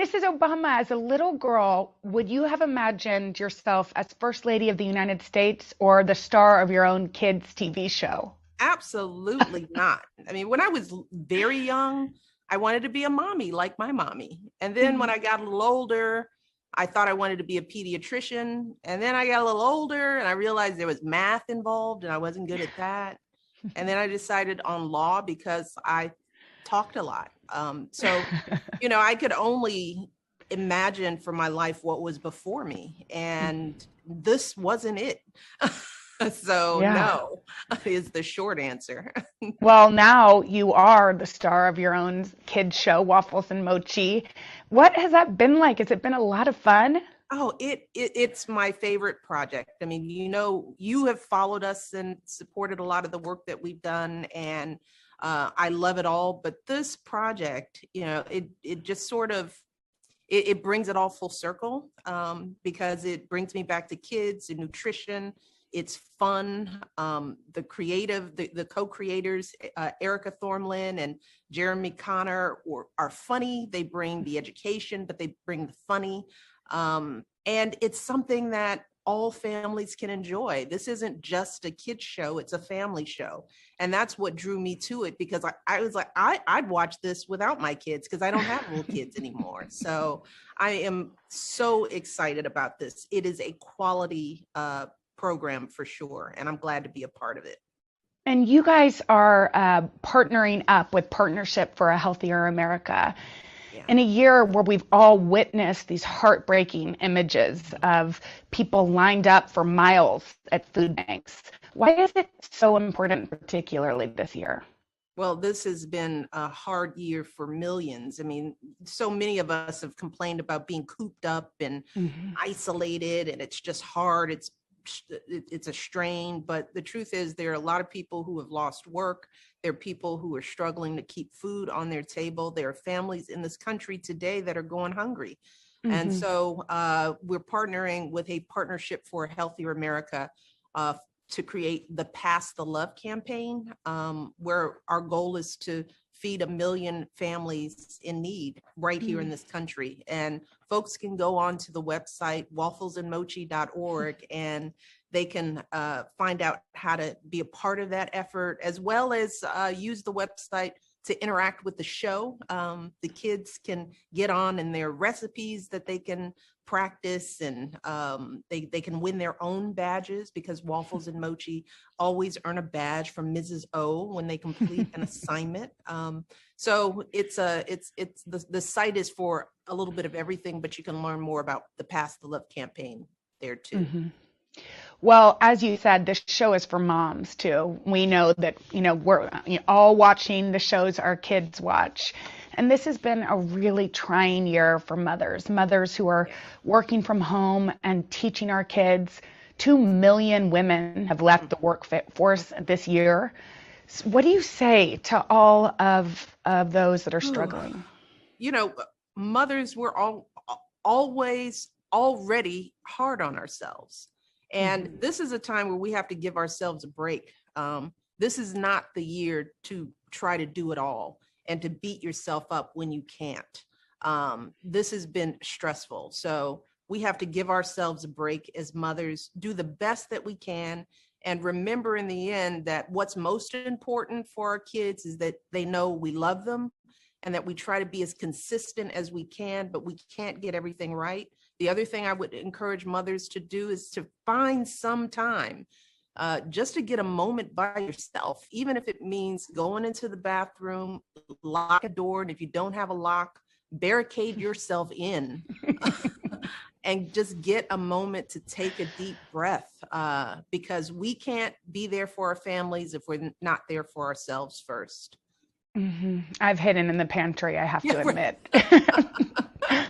Mrs. Obama, as a little girl, would you have imagined yourself as First Lady of the United States or the star of your own kids' TV show? Absolutely not. I mean, when I was very young, I wanted to be a mommy like my mommy. And then when Mhm. I got a little older, I thought I wanted to be a pediatrician. And then I got a little older and I realized there was math involved and I wasn't good at that. And then I decided on law because I talked a lot. I could only imagine for my life what was before me. And this wasn't it. So Yeah. no is the short answer. Well, now you are the star of your own kids show, Waffles and Mochi. What has that been like? Has it been a lot of fun? Oh, it's my favorite project. I mean, you have followed us and supported a lot of the work that we've done, and I love it all. But this project, it just sort of it brings it all full circle, because it brings me back to kids and nutrition. It's fun. The co-creators, Erica Thornlin and Jeremy Connor, are funny. They bring the education, but they bring the funny. And it's something that all families can enjoy. This isn't just a kids show, it's a family show. And that's what drew me to it, because I was like, I'd watch this without my kids because I don't have little kids anymore. So I am so excited about this. It is a quality program for sure. And I'm glad to be a part of it. And you guys are partnering up with Partnership for a Healthier America Yeah. in a year where we've all witnessed these heartbreaking images of people lined up for miles at food banks. Why is it so important, particularly this year? Well, this has been a hard year for millions. I mean, so many of us have complained about being cooped up and Mhm. isolated, and it's just hard. It's a strain, but the truth is there are a lot of people who have lost work. There are people who are struggling to keep food on their table. There are families in this country today that are going hungry. And Mhm. so we're partnering with a Partnership for a Healthier America uh, to create the Pass the Love campaign, where our goal is to feed 1 million families in need right here in Mm. this country. And folks can go on to the website wafflesandmochi.org, and they can find out how to be a part of that effort, as well as use the website to interact with the show. The kids can get on, and their recipes that they can practice, and they can win their own badges, because Waffles and Mochi always earn a badge from Mrs. O when they complete an assignment. So the site is for a little bit of everything, but you can learn more about the Pass the Love campaign there too. Mhm. Well, as you said, this show is for moms too. We know that, we're all watching the shows our kids watch. And this has been a really trying year for mothers who are Yeah. working from home and teaching our kids. 2 million women have left the workforce this year. What do you say to all of those that are Ooh. struggling? You know, mothers, we're all always already hard on ourselves. And Mhm. this is a time where we have to give ourselves a break. This is not the year to try to do it all and to beat yourself up when you can't. This has been stressful. So we have to give ourselves a break as mothers, do the best that we can, and remember in the end that what's most important for our kids is that they know we love them, and that we try to be as consistent as we can, but we can't get everything right. The other thing I would encourage mothers to do is to find some time just to get a moment by yourself, even if it means going into the bathroom, lock a door, and if you don't have a lock, barricade yourself in. And just get a moment to take a deep breath, because we can't be there for our families if we're not there for ourselves first. I've hidden in the pantry, I have Yeah, to right. admit.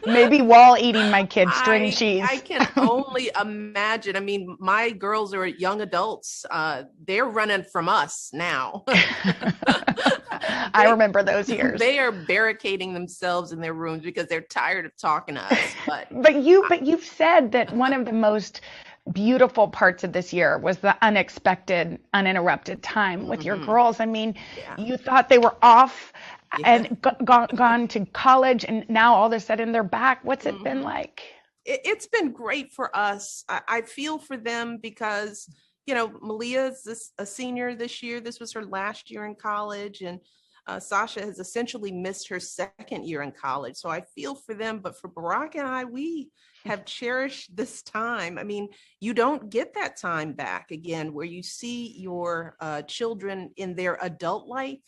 Maybe while eating my kids' string I cheese. can only imagine. I mean, my girls are young adults. They're running from us now. I they remember those years. they are barricading themselves in their rooms because they're tired of talking to us. But But you've said that one of the most beautiful parts of this year was the unexpected, uninterrupted time with your mhm, girls. I mean, yeah. you thought they were off Yeah. and gone to college, and now all of a sudden they're back. What's it been like? It's been great for us. I feel for them because, Malia's a senior this year. This was her last year in college, and Sasha has essentially missed her second year in college. So I feel for them. But for Barack and I, we have cherished this time. I mean, you don't get that time back again where you see your children in their adult life,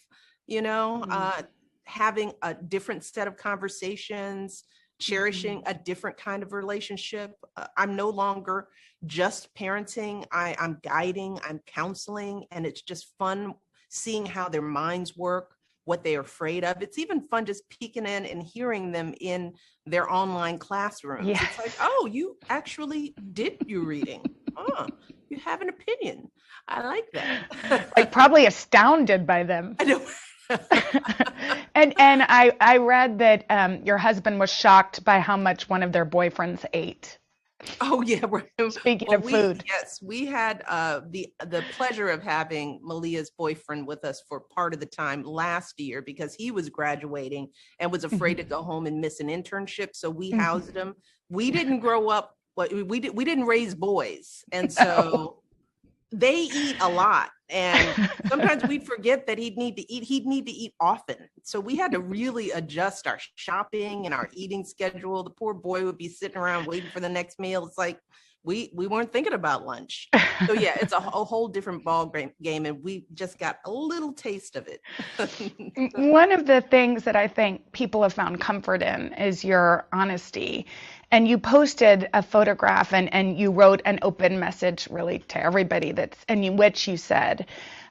having a different set of conversations, cherishing a different kind of relationship. I'm no longer just parenting. I'm guiding, I'm counseling, and it's just fun seeing how their minds work, what they're afraid of. It's even fun just peeking in and hearing them in their online classrooms. Yes. It's like, oh, you actually did your reading. Oh, you have an opinion. I like that. Like probably astounded by them. I know. And I read that your husband was shocked by how much one of their boyfriends ate. Oh yeah, Speaking of food. Yes, we had the pleasure of having Malia's boyfriend with us for part of the time last year because he was graduating and was afraid to go home and miss an internship. So we housed him. We didn't grow up. We didn't raise boys, and so they eat a lot. And sometimes we'd forget that he'd need to eat often. So we had to really adjust our shopping and our eating schedule. The poor boy would be sitting around waiting for the next meal. It's like we weren't thinking about lunch. So yeah, it's a whole different ball game, and we just got a little taste of it. One of the things that I think people have found comfort in is your honesty. And you posted a photograph and you wrote an open message really to everybody in which you said,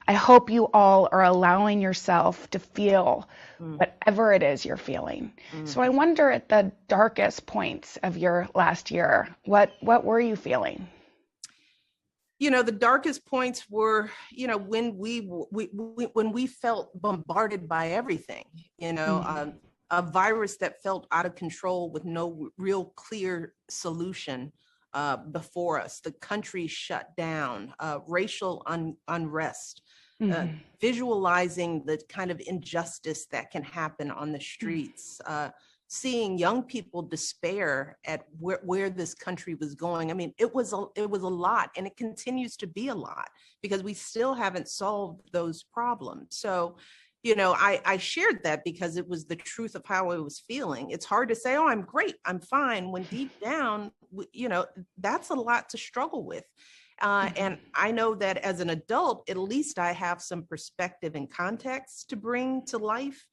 I hope you all are allowing yourself to feel whatever it is you're feeling. So I wonder at the darkest points of your last year, what were you feeling? The darkest points were, when we felt bombarded by everything, a virus that felt out of control with no real clear solution before us, the country shut down, racial unrest, visualizing the kind of injustice that can happen on the streets, seeing young people despair at where this country was going. I mean, it was a lot, and it continues to be a lot because we still haven't solved those problems. So I shared that because it was the truth of how I was feeling. It's hard to say, oh, I'm great, I'm fine, when deep down, that's a lot to struggle with. And I know that as an adult, at least I have some perspective and context to bring to life.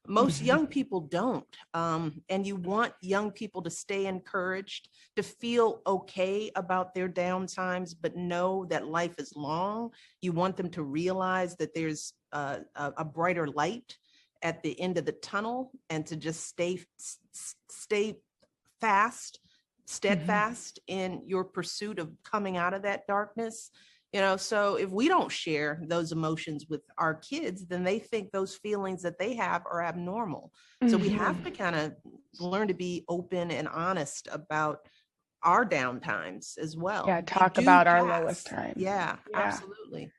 Most young people don't. And you want young people to stay encouraged, to feel okay about their downtimes, but know that life is long. You want them to realize that there's a brighter light at the end of the tunnel, and to just stay steadfast in your pursuit of coming out of that darkness. So if we don't share those emotions with our kids, then they think those feelings that they have are abnormal. So we have to kind of learn to be open and honest about our downtimes as well. Yeah, talk about our lowest times. Yeah, absolutely.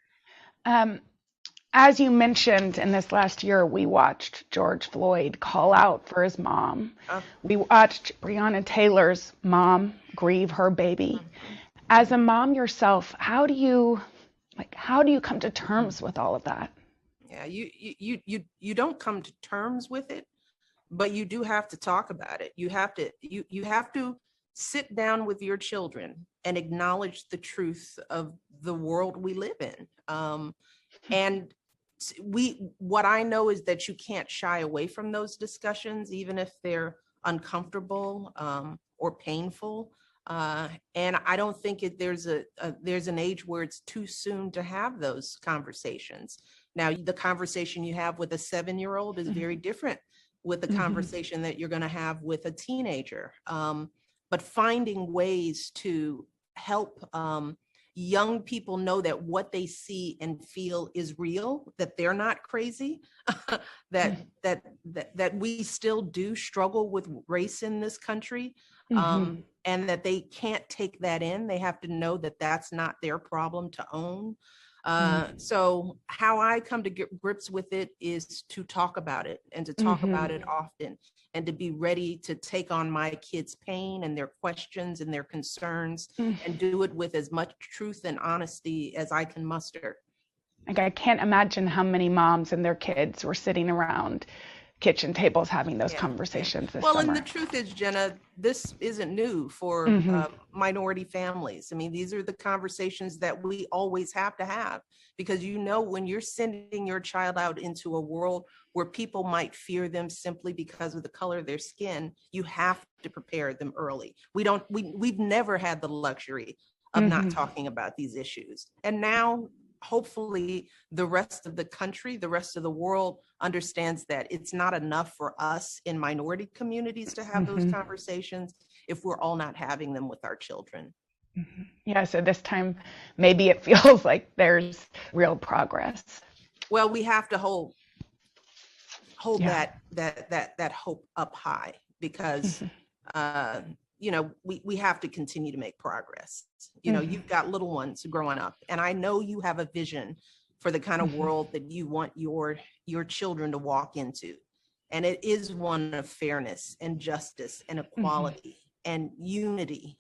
As you mentioned, in this last year, we watched George Floyd call out for his mom. We watched Breonna Taylor's mom grieve her baby. As a mom yourself, how do you come to terms with all of that? Yeah, you don't come to terms with it, but you do have to talk about it. You have to sit down with your children and acknowledge the truth of the world we live in. And what I know is that you can't shy away from those discussions, even if they're uncomfortable or painful. And I don't think there's an age where it's too soon to have those conversations. Now, the conversation you have with a 7-year-old is very different with the conversation that you're going to have with a teenager. But finding ways to help young people know that what they see and feel is real, that they're not crazy, that we still do struggle with race in this country, and that they can't take that in. They have to know that that's not their problem to own. So how I come to grips with it is to talk about it, and to talk about it often, and to be ready to take on my kids' pain and their questions and their concerns, and do it with as much truth and honesty as I can muster. Like, I can't imagine how many moms and their kids were sitting around kitchen tables having those conversations this summer. And the truth is, Jenna, this isn't new for minority families. I mean, these are the conversations that we always have to have, because when you're sending your child out into a world where people might fear them simply because of the color of their skin, you have to prepare them early. We've never had the luxury of not talking about these issues. And now, hopefully, the rest of the country, the rest of the world understands that it's not enough for us in minority communities to have those conversations if we're all not having them with our children. Yeah, so this time maybe it feels like there's real progress. Well, we have to hold that hope up high, because we have to continue to make progress. You've got little ones growing up, and I know you have a vision for the kind of world that you want your children to walk into. And it is one of fairness and justice and equality and unity.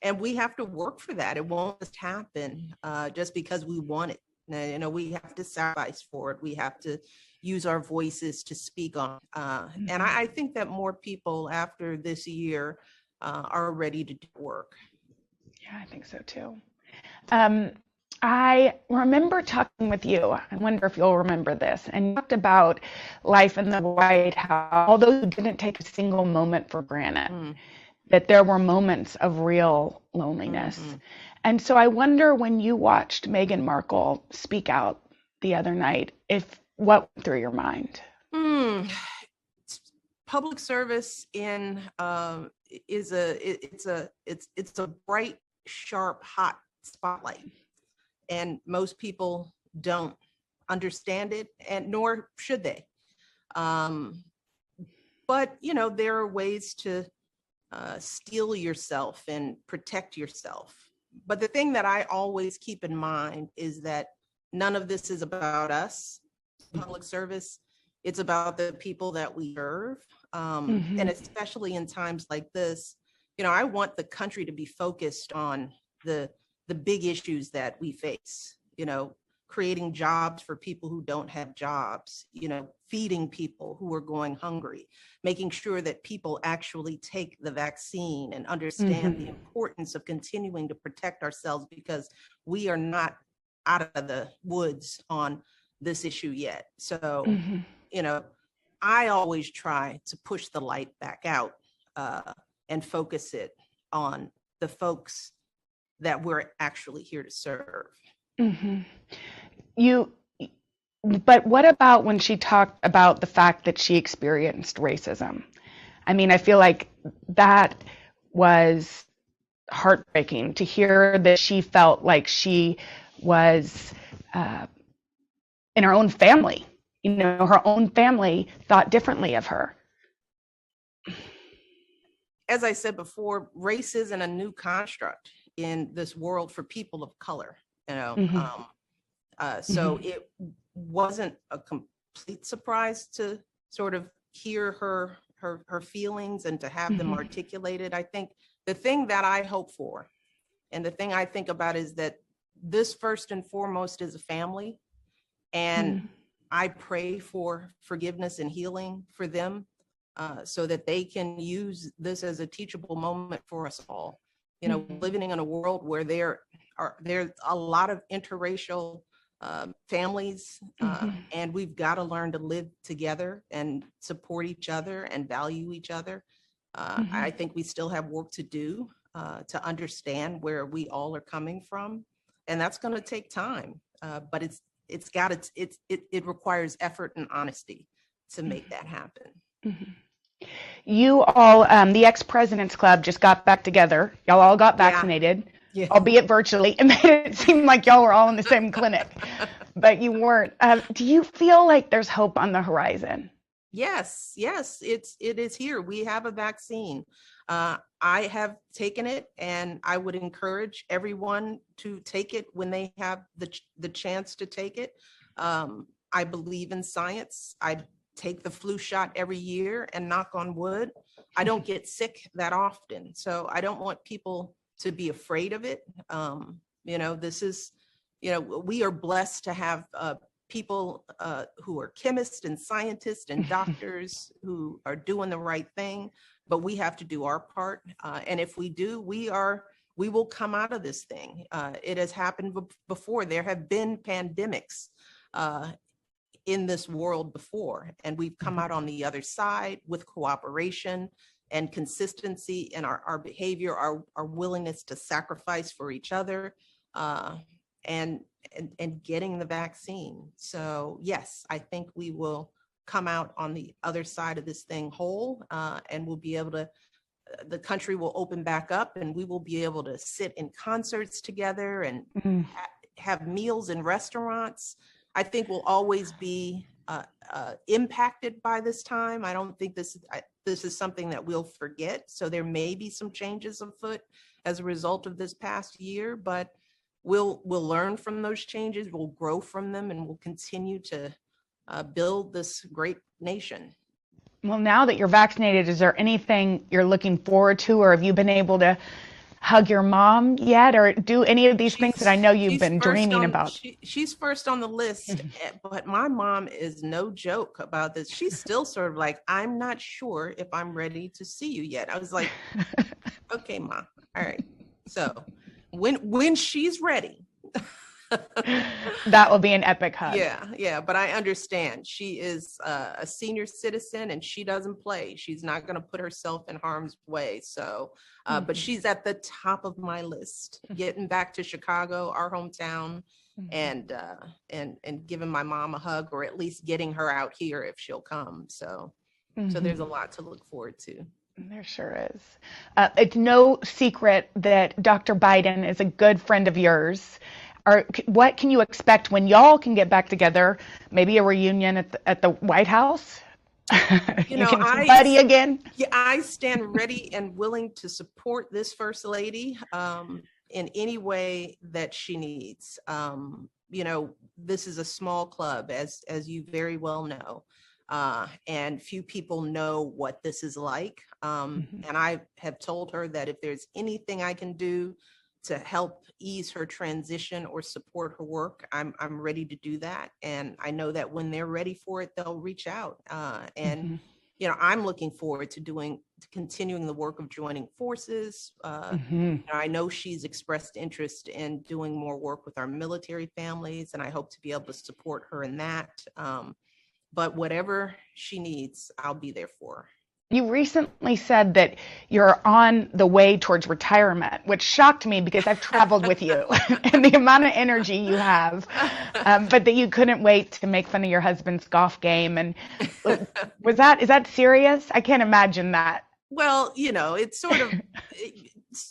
And we have to work for that. It won't just happen just because we want it. We have to sacrifice for it. We have to use our voices to speak on. And I think that more people after this year are ready to do work. Yeah, I think so too. I remember talking with you, I wonder if you'll remember this, and you talked about life in the White House, although you didn't take a single moment for granted, that there were moments of real loneliness. And so I wonder, when you watched Meghan Markle speak out the other night, what went through your mind? Public service is a bright, sharp, hot spotlight, and most people don't understand it, and nor should they. But there are ways to steel yourself and protect yourself. But the thing that I always keep in mind is that none of this is about us, public service. It's about the people that we serve. And especially in times like this, I want the country to be focused on the big issues that we face, creating jobs for people who don't have jobs, feeding people who are going hungry, making sure that people actually take the vaccine and understand the importance of continuing to protect ourselves, because we are not out of the woods on this issue yet. So, I always try to push the light back out and focus it on the folks that we're actually here to serve. But what about when she talked about the fact that she experienced racism? I mean, I feel like that was heartbreaking to hear, that she felt like she was in her own family. Her own family thought differently of her. As I said before, race isn't a new construct in this world for people of color. So it wasn't a complete surprise to sort of hear her feelings and to have them articulated. I think the thing that I hope for, and the thing I think about, is that this first and foremost is a family, and I pray for forgiveness and healing for them, so that they can use this as a teachable moment for us all. Living in a world where there's a lot of interracial families, and we've got to learn to live together and support each other and value each other. I think we still have work to do to understand where we all are coming from, and that's going to take time. But it requires effort and honesty to make that happen. You all, the ex-presidents club, just got back together. Y'all all got vaccinated, albeit virtually. It made it seem like y'all were all in the same clinic, but you weren't. Do you feel like there's hope on the horizon? Yes, it is here. We have a vaccine. I have taken it, and I would encourage everyone to take it when they have the chance to take it. I believe in science. I take the flu shot every year, and knock on wood, I don't get sick that often. So I don't want people to be afraid of it. This is, we are blessed to have people who are chemists and scientists and doctors who are doing the right thing, but we have to do our part. And if we do, we will come out of this thing. It has happened before. There have been pandemics in this world before, and we've come out on the other side with cooperation and consistency in our behavior, our willingness to sacrifice for each other, and getting the vaccine. So yes, I think we will come out on the other side of this thing whole, and we'll be able to, the country will open back up, and we will be able to sit in concerts together and have meals in restaurants. I think we'll always be impacted by this time. I don't think this is something that we'll forget. So there may be some changes afoot as a result of this past year, but we'll learn from those changes. We'll grow from them, and we'll continue to build this great nation. Well, now that you're vaccinated, is there anything you're looking forward to, or have you been able to hug your mom yet, or do any of these things that I know you've been dreaming about? She's first on the list, but my mom is no joke about this. She's still sort of like, I'm not sure if I'm ready to see you yet. I was like, okay, Ma, all right. So when she's ready. That will be an epic hug. Yeah, but I understand. She is a senior citizen, and she doesn't play. She's not going to put herself in harm's way. So, but she's at the top of my list. Getting back to Chicago, our hometown, and giving my mom a hug, or at least getting her out here if she'll come. So there's a lot to look forward to. There sure is. It's no secret that Dr. Biden is a good friend of yours. What can you expect when y'all can get back together? Maybe a reunion at the White House? You can buddy again? Yeah, I stand ready and willing to support this First Lady in any way that she needs. This is a small club, as you very well know. And few people know what this is like. And I have told her that if there's anything I can do to help ease her transition or support her work, I'm ready to do that. And I know that when they're ready for it, they'll reach out. I'm looking forward to continuing the work of joining forces. I know she's expressed interest in doing more work with our military families, and I hope to be able to support her in that. But whatever she needs, I'll be there for her. You recently said that you're on the way towards retirement, which shocked me because I've traveled with you and the amount of energy you have, but that you couldn't wait to make fun of your husband's golf game. And is that serious? I can't imagine that. Well, it's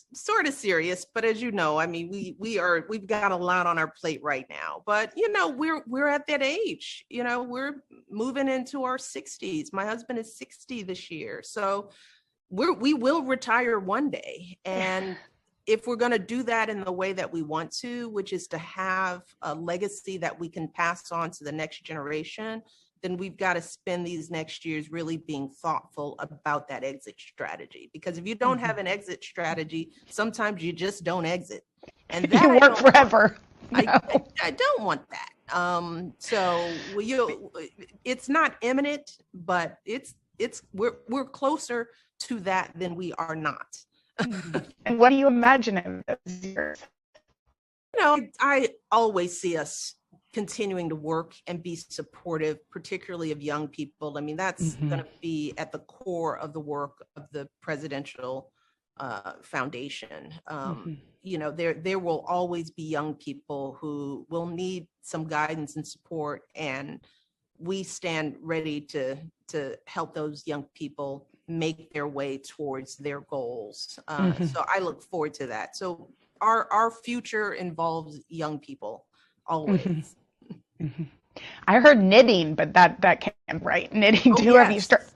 sort of serious, but as you know, I mean, we've got a lot on our plate right now, but we're at that age, we're moving into our 60s. My husband is 60 this year. So we will retire one day. And if we're going to do that in the way that we want to, which is to have a legacy that we can pass on to the next generation, then we've got to spend these next years really being thoughtful about that exit strategy. Because if you don't have an exit strategy, sometimes you just don't exit. And that you work forever. No. I don't want that. It's not imminent, but we're closer to that than we are not. And what do you imagine in those years? I always see us continuing to work and be supportive, particularly of young people. I mean, that's going to be at the core of the work of the presidential foundation. There will always be young people who will need some guidance and support, and we stand ready to help those young people make their way towards their goals. So I look forward to that. So our future involves young people always. I heard knitting, but that can't right. Knitting too. Yes. Have you started?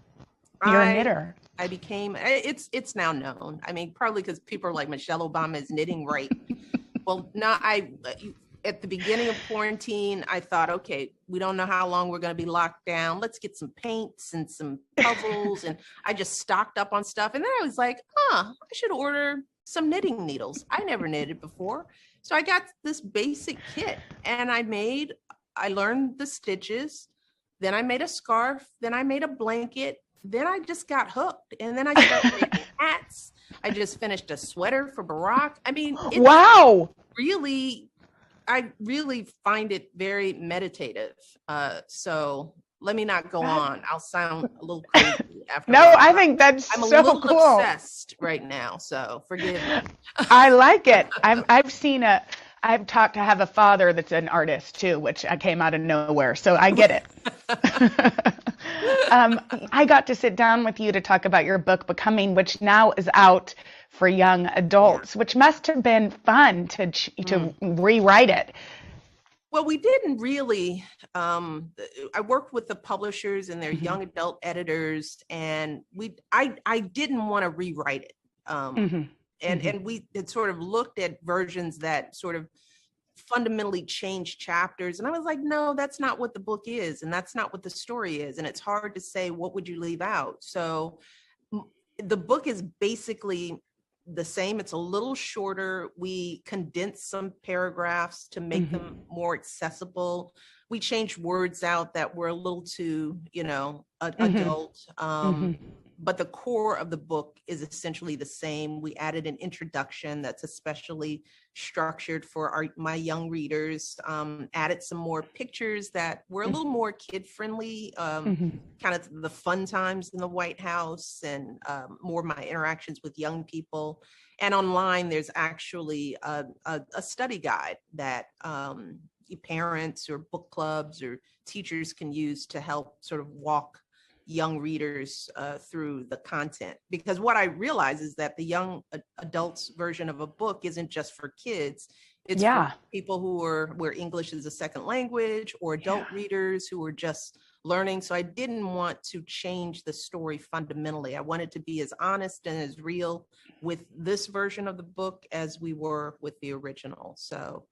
You're a knitter. I became, it's now known. I mean, probably because people are like, Michelle Obama is knitting right. Well, no, at the beginning of quarantine, I thought, okay, we don't know how long we're going to be locked down. Let's get some paints and some puzzles. And I just stocked up on stuff. And then I was like, I should order some knitting needles. I never knitted before. So I got this basic kit and I learned the stitches. Then I made a scarf. Then I made a blanket. Then I just got hooked. And then I started making hats. I just finished a sweater for Barack. I mean, wow. I really find it very meditative. So let me not go on. I'll sound a little crazy after. No, I think that's I'm so a little cool. obsessed right now, so forgive me. I like it. I've talked to have a father that's an artist too, which I came out of nowhere, so I get it. I got to sit down with you to talk about your book, Becoming, which now is out for young adults, which must have been fun to rewrite it. Well, we didn't really. I worked with the publishers and their young adult editors, and I didn't want to rewrite it. And we had sort of looked at versions that sort of fundamentally changed chapters. And I was like, no, that's not what the book is. And that's not what the story is. And it's hard to say, what would you leave out? So the book is basically the same. It's a little shorter. We condensed some paragraphs to make them more accessible. We changed words out that were a little too, adult. But the core of the book is essentially the same. We added an introduction that's especially structured for my young readers, added some more pictures that were a little more kid-friendly, kind of the fun times in the White House, and more of my interactions with young people. And online, there's actually a study guide that parents or book clubs or teachers can use to help sort of walk young readers through the content. Because what I realize is that the young adults version of a book isn't just for kids. It's for people where English is a second language, or adult readers who are just learning. So I didn't want to change the story fundamentally. I wanted to be as honest and as real with this version of the book as we were with the original. So,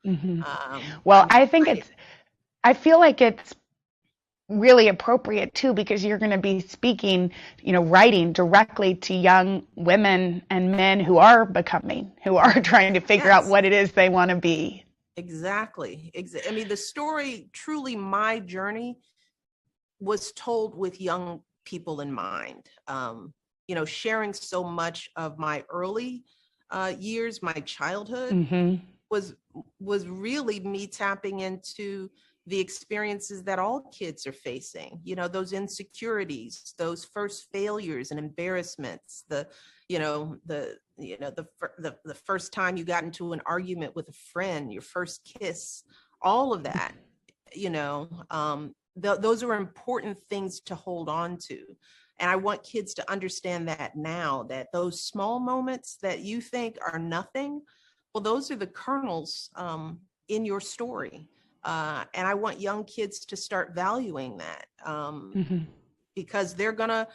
well, I feel like it's really appropriate too, because you're going to be speaking, writing directly to young women and men who are becoming, who are trying to figure out what it is they want to be. Exactly. I mean, the story, truly my journey, was told with young people in mind. Sharing so much of my early years, my childhood, was really me tapping into the experiences that all kids are facing, those insecurities, those first failures and embarrassments, the first time you got into an argument with a friend, your first kiss, all of that, those are important things to hold on to. And I want kids to understand that now, that those small moments that you think are nothing, well, those are the kernels in your story. And I want young kids to start valuing that, because they're gonna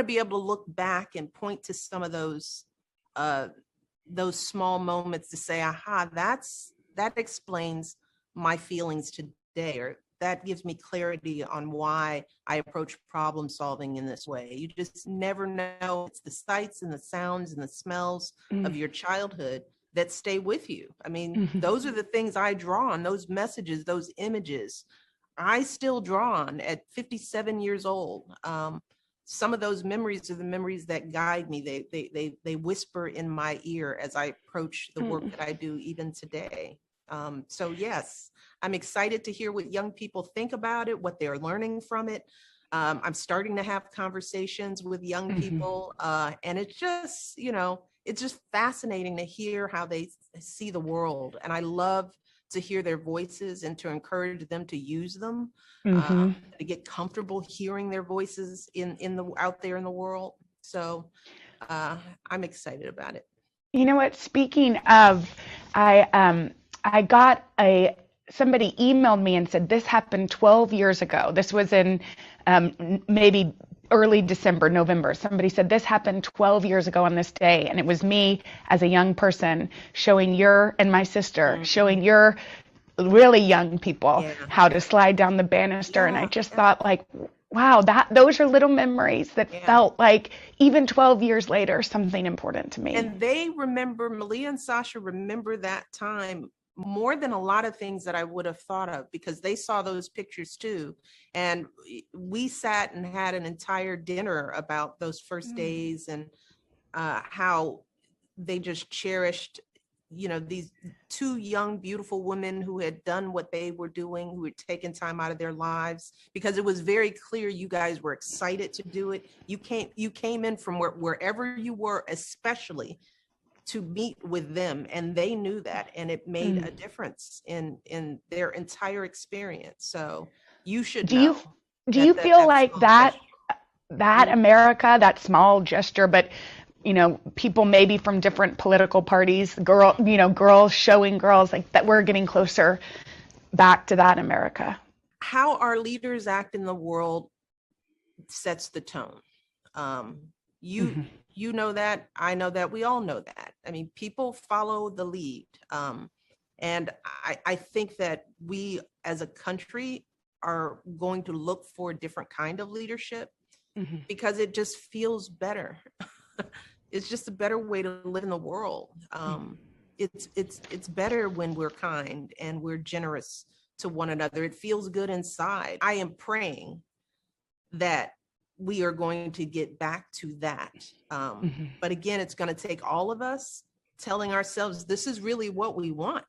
be able to look back and point to some of those small moments to say, aha, that explains my feelings today, or that gives me clarity on why I approach problem solving in this way. You just never know. It's the sights and the sounds and the smells of your childhood that stay with you. I mean, those are the things I draw on, those messages, those images. I still draw on at 57 years old. Some of those memories are the memories that guide me. They whisper in my ear as I approach the work that I do even today. So yes, I'm excited to hear what young people think about it, what they're learning from it. I'm starting to have conversations with young people, and it's just, it's just fascinating to hear how they see the world. And I love to hear their voices and to encourage them to use them, to get comfortable hearing their voices out there in the world. So I'm excited about it. You know what? Speaking of, I got somebody emailed me and said, this happened 12 years ago. This was in maybe early December, November, somebody said, this happened 12 years ago on this day. And it was me as a young person showing and my sister, showing your really young people how to slide down the banister. And I just thought, like, wow, those are little memories that felt like even 12 years later, something important to me. And they remember, Malia and Sasha remember that time more than a lot of things that I would have thought of, because they saw those pictures too. And we sat and had an entire dinner about those first days and how they just cherished, these two young, beautiful women who had done what they were doing, who had taken time out of their lives, because it was very clear you guys were excited to do it. You came in from wherever you were, especially to meet with them, and they knew that, and it made a difference in their entire experience. So you should know. Do you feel like that America, that small gesture, but people maybe from different political parties, girls showing girls, like that, we're getting closer back to that America? How our leaders act in the world sets the tone. You know that, I know that, we all know that. I mean, people follow the lead. And I think that we as a country are going to look for a different kind of leadership because it just feels better. It's just a better way to live in the world. It's better when we're kind and we're generous to one another. It feels good inside. I am praying that we are going to get back to that. But again, it's going to take all of us telling ourselves this is really what we want.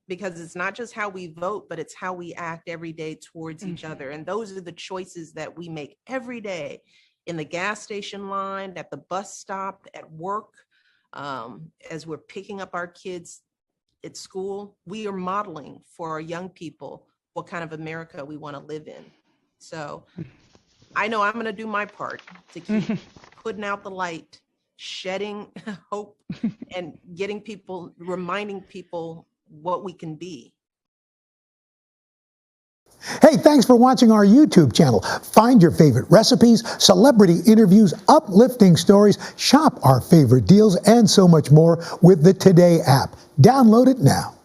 Because it's not just how we vote, but it's how we act every day towards each other. And those are the choices that we make every day, in the gas station line, at the bus stop, at work, as we're picking up our kids at school. We are modeling for our young people what kind of America we want to live in. So I know I'm going to do my part to keep putting out the light, shedding hope, and reminding people what we can be. Hey, thanks for watching our YouTube channel. Find your favorite recipes, celebrity interviews, uplifting stories, shop our favorite deals, and so much more with the Today app. Download it now.